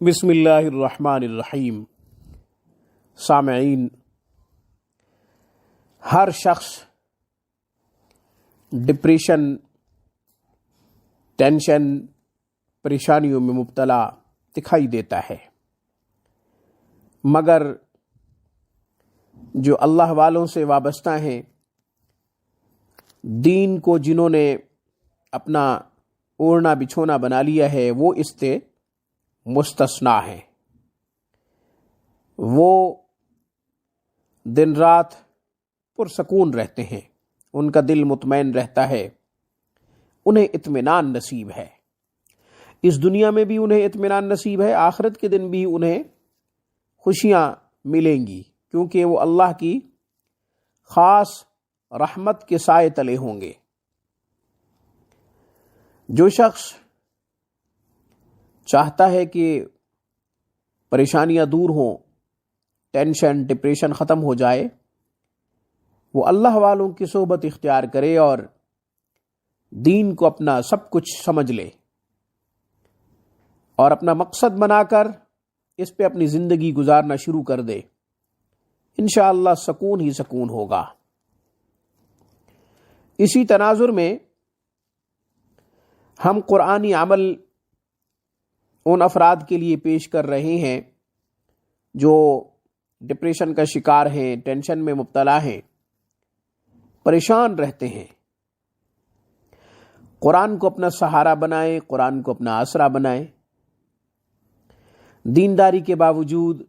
بسم اللہ الرحمن الرحیم۔ سامعین، ہر شخص ڈپریشن، ٹینشن، پریشانیوں میں مبتلا دکھائی دیتا ہے، مگر جو اللہ والوں سے وابستہ ہیں، دین کو جنہوں نے اپنا اوڑھنا بچھونا بنا لیا ہے، وہ اس سے مستثنا ہے۔ وہ دن رات پرسکون رہتے ہیں، ان کا دل مطمئن رہتا ہے، انہیں اطمینان نصیب ہے۔ اس دنیا میں بھی انہیں اطمینان نصیب ہے، آخرت کے دن بھی انہیں خوشیاں ملیں گی، کیونکہ وہ اللہ کی خاص رحمت کے سائے تلے ہوں گے۔ جو شخص چاہتا ہے کہ پریشانیاں دور ہوں، ٹینشن، ڈپریشن ختم ہو جائے، وہ اللہ والوں کی صحبت اختیار کرے اور دین کو اپنا سب کچھ سمجھ لے اور اپنا مقصد بنا کر اس پہ اپنی زندگی گزارنا شروع کر دے، انشاءاللہ سکون ہی سکون ہوگا۔ اسی تناظر میں ہم قرآنی عمل ان افراد کے لیے پیش کر رہے ہیں جو ڈپریشن کا شکار ہیں، ٹینشن میں مبتلا ہیں، پریشان رہتے ہیں۔ قرآن کو اپنا سہارا بنائیں، قرآن کو اپنا آسرا بنائیں۔ دینداری کے باوجود،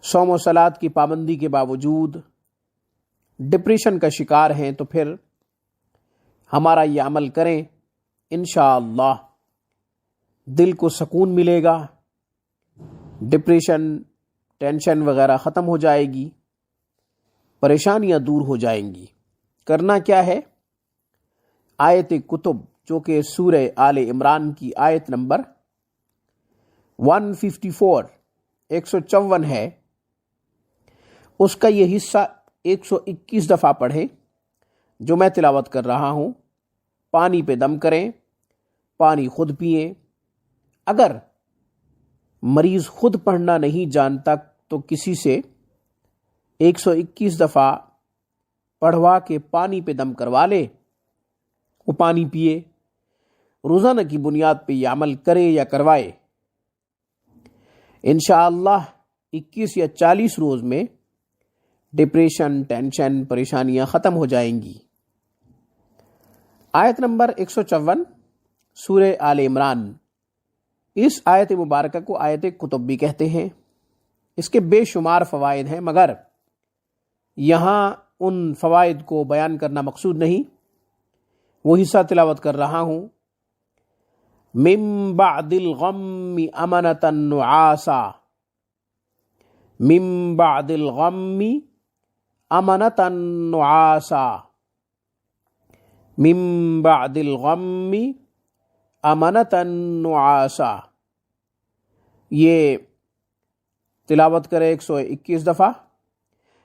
صوم و صلات کی پابندی کے باوجود ڈپریشن کا شکار ہیں، تو پھر ہمارا یہ عمل کریں، انشاءاللہ دل کو سکون ملے گا، ڈپریشن، ٹینشن وغیرہ ختم ہو جائے گی، پریشانیاں دور ہو جائیں گی۔ کرنا کیا ہے؟ آیت کتب جو کہ سورہ آل عمران کی آیت نمبر 154 ہے، اس کا یہ حصہ 121 دفعہ پڑھیں جو میں تلاوت کر رہا ہوں۔ پانی پہ دم کریں، پانی خود پئیں۔ اگر مریض خود پڑھنا نہیں جانتا تو کسی سے 121 دفعہ پڑھوا کے پانی پہ دم کروا لے، وہ پانی پیے۔ روزانہ کی بنیاد پہ یہ عمل کرے یا کروائے، انشاءاللہ 21 یا 40 روز میں ڈپریشن، ٹینشن، پریشانیاں ختم ہو جائیں گی۔ آیت نمبر 154 سورہ آل عمران، اس آیت مبارکہ کو آیت کتب بھی کہتے ہیں۔ اس کے بے شمار فوائد ہیں، مگر یہاں ان فوائد کو بیان کرنا مقصود نہیں، وہ حصہ تلاوت کر رہا ہوں۔ من بعد الغم امنة نعاسا، من بعد الغم امنة نعاسا، من بعد الغم امنة نعاسا۔ یہ تلاوت کرے 121 دفعہ،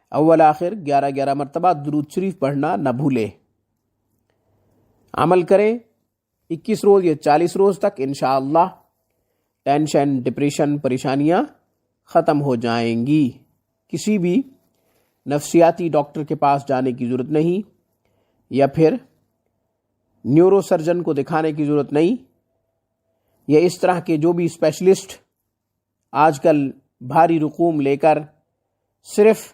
اول آخر 11 مرتبہ درود شریف پڑھنا نہ بھولے۔ عمل کریں 21 روز یا 40 روز تک، انشاءاللہ ٹینشن، ڈپریشن، پریشانیاں ختم ہو جائیں گی۔ کسی بھی نفسیاتی ڈاکٹر کے پاس جانے کی ضرورت نہیں، یا پھر نیورو سرجن کو دکھانے کی ضرورت نہیں، یا اس طرح کے جو بھی اسپیشلسٹ آج کل بھاری رقوم لے کر صرف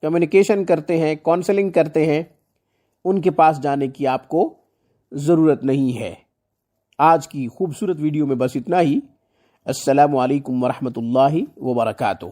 کمیونیکیشن کرتے ہیں، کونسلنگ کرتے ہیں، ان کے پاس جانے کی آپ کو ضرورت نہیں ہے۔ آج کی خوبصورت ویڈیو میں بس اتنا ہی۔ السلام علیکم ورحمۃ اللہ وبرکاتہ۔